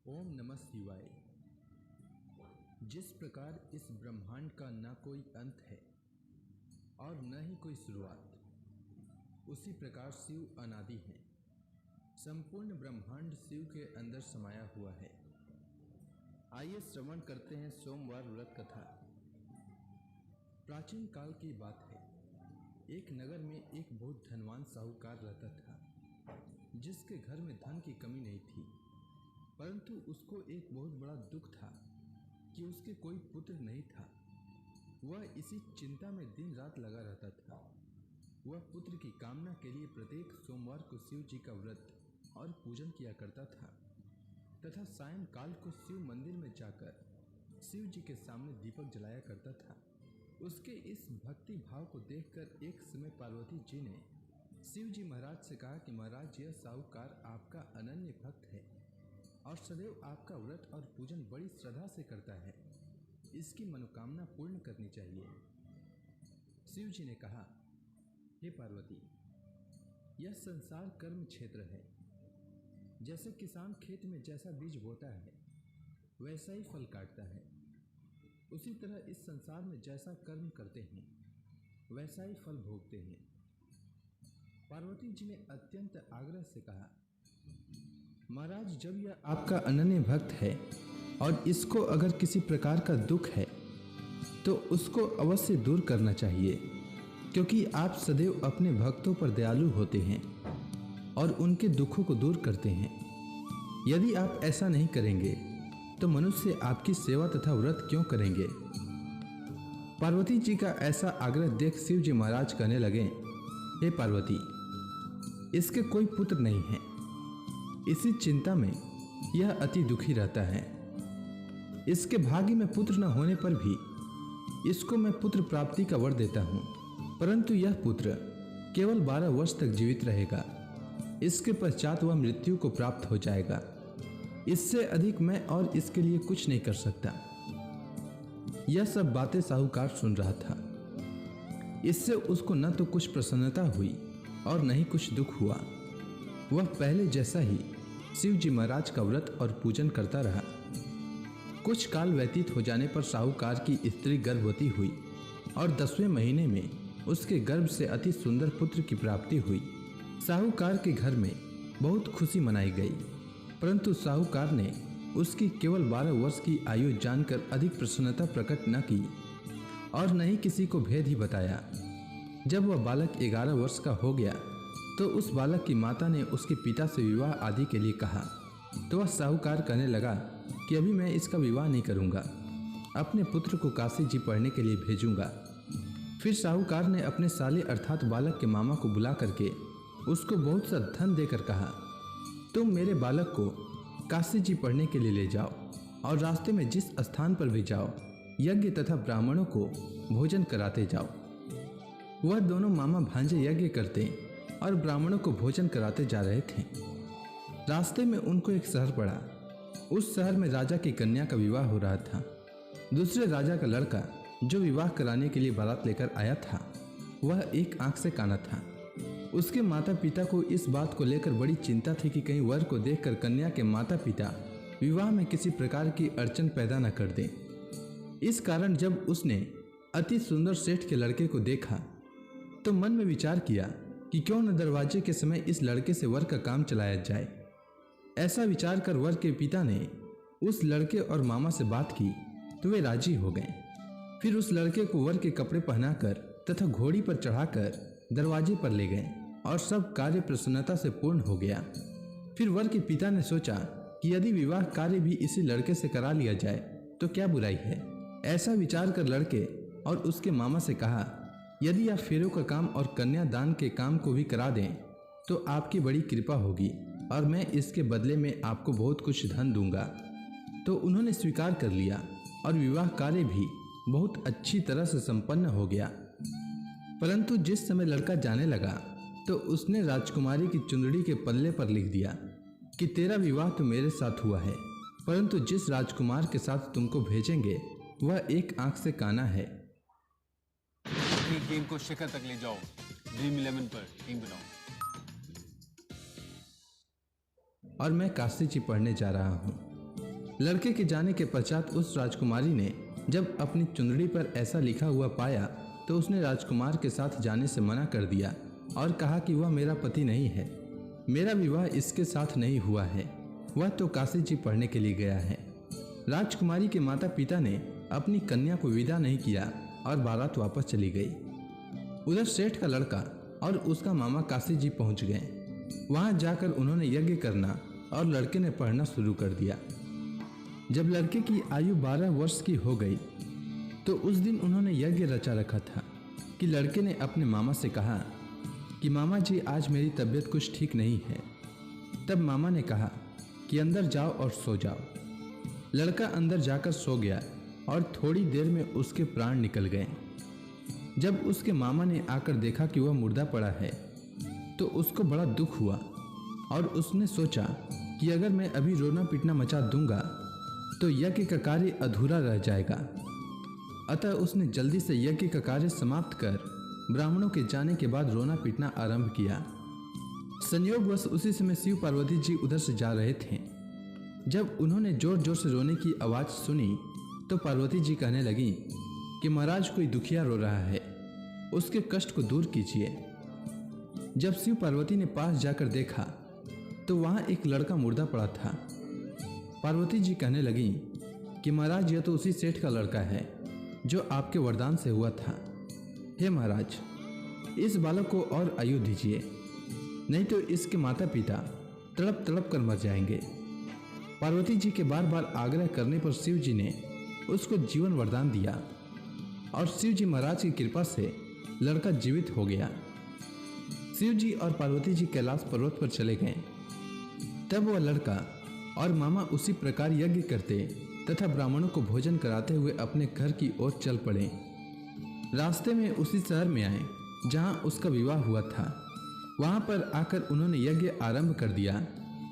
ओम नमः शिवाय। जिस प्रकार इस ब्रह्मांड का न कोई अंत है और न ही कोई शुरुआत, उसी प्रकार शिव अनादि है। संपूर्ण ब्रह्मांड शिव के अंदर समाया हुआ है। आइए श्रवण करते हैं सोमवार व्रत कथा। प्राचीन काल की बात है। एक नगर में एक बहुत धनवान साहूकार रहता था, जिसके घर में धन की कमी नहीं थी, परंतु उसको एक बहुत बड़ा दुख था कि उसके कोई पुत्र नहीं था। वह इसी चिंता में दिन रात लगा रहता था। वह पुत्र की कामना के लिए प्रत्येक सोमवार को शिव जी का व्रत और पूजन किया करता था तथा सायंकाल को शिव मंदिर में जाकर शिव जी के सामने दीपक जलाया करता था। उसके इस भक्ति भाव को देखकर एक समय पार्वती जी ने शिव जी महाराज से कहा कि महाराज, यह साहूकार आपका अनन्य भक्त है और सदैव आपका व्रत और पूजन बड़ी श्रद्धा से करता है। इसकी मनोकामना पूर्ण करनी चाहिए। शिव जी ने कहा, हे पार्वती, यह संसार कर्म क्षेत्र है। जैसे किसान खेत में जैसा बीज बोता है वैसा ही फल काटता है, उसी तरह इस संसार में जैसा कर्म करते हैं वैसा ही फल भोगते हैं। पार्वती जी ने अत्यंत आग्रह से कहा, महाराज, जब यह आपका अनन्य भक्त है और इसको अगर किसी प्रकार का दुख है तो उसको अवश्य दूर करना चाहिए, क्योंकि आप सदैव अपने भक्तों पर दयालु होते हैं और उनके दुखों को दूर करते हैं। यदि आप ऐसा नहीं करेंगे तो मनुष्य आपकी सेवा तथा व्रत क्यों करेंगे। पार्वती जी का ऐसा आग्रह देख शिव जी महाराज कहने लगे, हे पार्वती, इसके कोई पुत्र नहीं है। इसी चिंता में यह अति दुखी रहता है। इसके भाग्य में पुत्र न होने पर भी इसको मैं पुत्र प्राप्ति का वर देता हूँ, परंतु यह पुत्र केवल 12 वर्ष तक जीवित रहेगा। इसके पश्चात वह मृत्यु को प्राप्त हो जाएगा। इससे अधिक मैं और इसके लिए कुछ नहीं कर सकता। यह सब बातें साहूकार सुन रहा था। इससे उसको न तो कुछ प्रसन्नता हुई और न ही कुछ दुख हुआ। वह पहले जैसा ही शिव जी महाराज का व्रत और पूजन करता रहा। कुछ काल व्यतीत हो जाने पर साहूकार की स्त्री गर्भवती हुई और 10वें महीने में उसके गर्भ से अति सुंदर पुत्र की प्राप्ति हुई। साहूकार के घर में बहुत खुशी मनाई गई, परंतु साहूकार ने उसकी केवल 12 वर्ष की आयु जानकर अधिक प्रसन्नता प्रकट न की और न ही किसी को भेद ही बताया। जब वह बालक 11 वर्ष का हो गया तो उस बालक की माता ने उसके पिता से विवाह आदि के लिए कहा, तो वह साहूकार कहने लगा कि अभी मैं इसका विवाह नहीं करूंगा, अपने पुत्र को काशी जी पढ़ने के लिए भेजूंगा। फिर साहूकार ने अपने साले अर्थात बालक के मामा को बुला करके उसको बहुत सा धन देकर कहा, तुम मेरे बालक को काशी जी पढ़ने के लिए ले जाओ और रास्ते में जिस स्थान पर भी जाओ यज्ञ तथा ब्राह्मणों को भोजन कराते जाओ। वह दोनों मामा भांजे यज्ञ करते और ब्राह्मणों को भोजन कराते जा रहे थे। रास्ते में उनको एक शहर पड़ा। उस शहर में राजा की कन्या का विवाह हो रहा था। दूसरे राजा का लड़का जो विवाह कराने के लिए बारात लेकर आया था वह एक आंख से काना था। उसके माता पिता को इस बात को लेकर बड़ी चिंता थी कि कहीं वर को देखकर कन्या के माता पिता विवाह में किसी प्रकार की अड़चन पैदा न कर दें। इस कारण जब उसने अति सुंदर सेठ के लड़के को देखा तो मन में विचार किया कि क्यों न दरवाजे के समय इस लड़के से वर का काम चलाया जाए। ऐसा विचार कर वर के पिता ने उस लड़के और मामा से बात की तो वे राजी हो गए। फिर उस लड़के को वर के कपड़े पहनाकर तथा घोड़ी पर चढ़ाकर दरवाजे पर ले गए और सब कार्य प्रसन्नता से पूर्ण हो गया। फिर वर के पिता ने सोचा कि यदि विवाह कार्य भी इसी लड़के से करा लिया जाए तो क्या बुराई है। ऐसा विचार कर लड़के और उसके मामा से कहा, यदि आप फेरों का काम और कन्यादान के काम को भी करा दें तो आपकी बड़ी कृपा होगी और मैं इसके बदले में आपको बहुत कुछ धन दूंगा। तो उन्होंने स्वीकार कर लिया और विवाह कार्य भी बहुत अच्छी तरह से संपन्न हो गया। परंतु जिस समय लड़का जाने लगा तो उसने राजकुमारी की चुंदड़ी के पल्ले पर लिख दिया कि तेरा विवाह तो मेरे साथ हुआ है, परंतु जिस राजकुमार के साथ तुमको भेजेंगे वह एक आंख से काना है। गेम को शिखर तक ले जाओ। ड्रीम 11 पर टीम बनाओ। और मैं काशी जी पढ़ने जा रहा हूँ। लड़के के जाने के पश्चात उस राजकुमारी ने जब अपनी चुंदड़ी पर ऐसा लिखा हुआ पाया तो उसने राजकुमार के साथ जाने से मना कर दिया और कहा कि वह मेरा पति नहीं है, मेरा विवाह इसके साथ नहीं हुआ है, वह तो काशी जी पढ़ने के लिए गया है। राजकुमारी के माता पिता ने अपनी कन्या को विदा नहीं किया और बारात वापस चली गई। उधर सेठ का लड़का और उसका मामा काशी जी पहुंच गए। वहां जाकर उन्होंने यज्ञ करना और लड़के ने पढ़ना शुरू कर दिया। जब लड़के की आयु 12 वर्ष की हो गई तो उस दिन उन्होंने यज्ञ रचा रखा था कि लड़के ने अपने मामा से कहा कि मामा जी आज मेरी तबीयत कुछ ठीक नहीं है। तब मामा ने कहा कि अंदर जाओ और सो जाओ। लड़का अंदर जाकर सो गया और थोड़ी देर में उसके प्राण निकल गए। जब उसके मामा ने आकर देखा कि वह मुर्दा पड़ा है तो उसको बड़ा दुख हुआ और उसने सोचा कि अगर मैं अभी रोना पीटना मचा दूंगा तो यज्ञ का कार्य अधूरा रह जाएगा। अतः उसने जल्दी से यज्ञ का कार्य समाप्त कर ब्राह्मणों के जाने के बाद रोना पीटना आरंभ किया। संयोगवश उसी समय शिव पार्वती जी उधर से जा रहे थे। जब उन्होंने जोर जोर से रोने की आवाज सुनी तो पार्वती जी कहने लगी कि महाराज कोई दुखिया रो रहा है, उसके कष्ट को दूर कीजिए। जब शिव पार्वती ने पास जाकर देखा तो वहां एक लड़का मुर्दा पड़ा था। पार्वती जी कहने लगी कि महाराज यह तो उसी सेठ का लड़का है जो आपके वरदान से हुआ था। हे महाराज, इस बालक को और आयु दीजिए, नहीं तो इसके माता पिता तड़प तड़प कर मर जाएंगे। पार्वती जी के बार बार आग्रह करने पर शिव जी ने उसको जीवन वरदान दिया और शिव जी महाराज की कृपा से लड़का जीवित हो गया। शिव जी और पार्वती जी कैलाश पर्वत पर चले गए। तब वह लड़का और मामा उसी प्रकार यज्ञ करते तथा ब्राह्मणों को भोजन कराते हुए अपने घर की ओर चल पड़े। रास्ते में उसी शहर में आए जहां उसका विवाह हुआ था। वहां पर आकर उन्होंने यज्ञ आरंभ कर दिया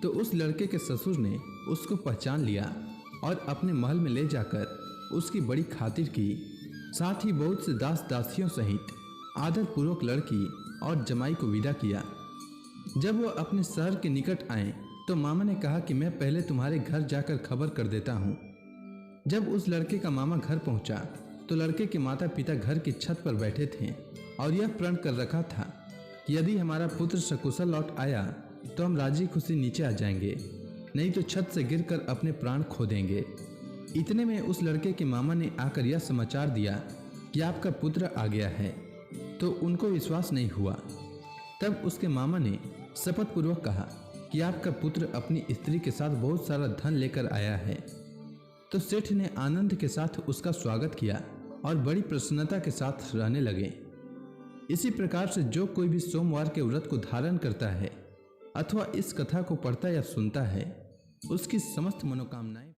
तो उस लड़के के ससुर ने उसको पहचान लिया और अपने महल में ले जाकर उसकी बड़ी खातिर की। साथ ही बहुत से दास दासियों सहित आदर पूर्वक लड़की और जमाई को विदा किया। जब वह अपने शहर के निकट आए तो मामा ने कहा कि मैं पहले तुम्हारे घर जाकर खबर कर देता हूँ। जब उस लड़के का मामा घर पहुंचा तो लड़के के माता पिता घर की छत पर बैठे थे और यह प्रण कर रखा था कि यदि हमारा पुत्र सकुशल लौट आया तो हम राजी खुशी नीचे आ जाएंगे, नहीं तो छत से गिरकर अपने प्राण खो देंगे। इतने में उस लड़के के मामा ने आकर यह समाचार दिया कि आपका पुत्र आ गया है, तो उनको विश्वास नहीं हुआ। तब उसके मामा ने शपथ पूर्वक कहा कि आपका पुत्र अपनी स्त्री के साथ बहुत सारा धन लेकर आया है। तो सेठ ने आनंद के साथ उसका स्वागत किया और बड़ी प्रसन्नता के साथ रहने लगे। इसी प्रकार से जो कोई भी सोमवार के व्रत को धारण करता है अथवा इस कथा को पढ़ता या सुनता है, उसकी समस्त मनोकामनाएं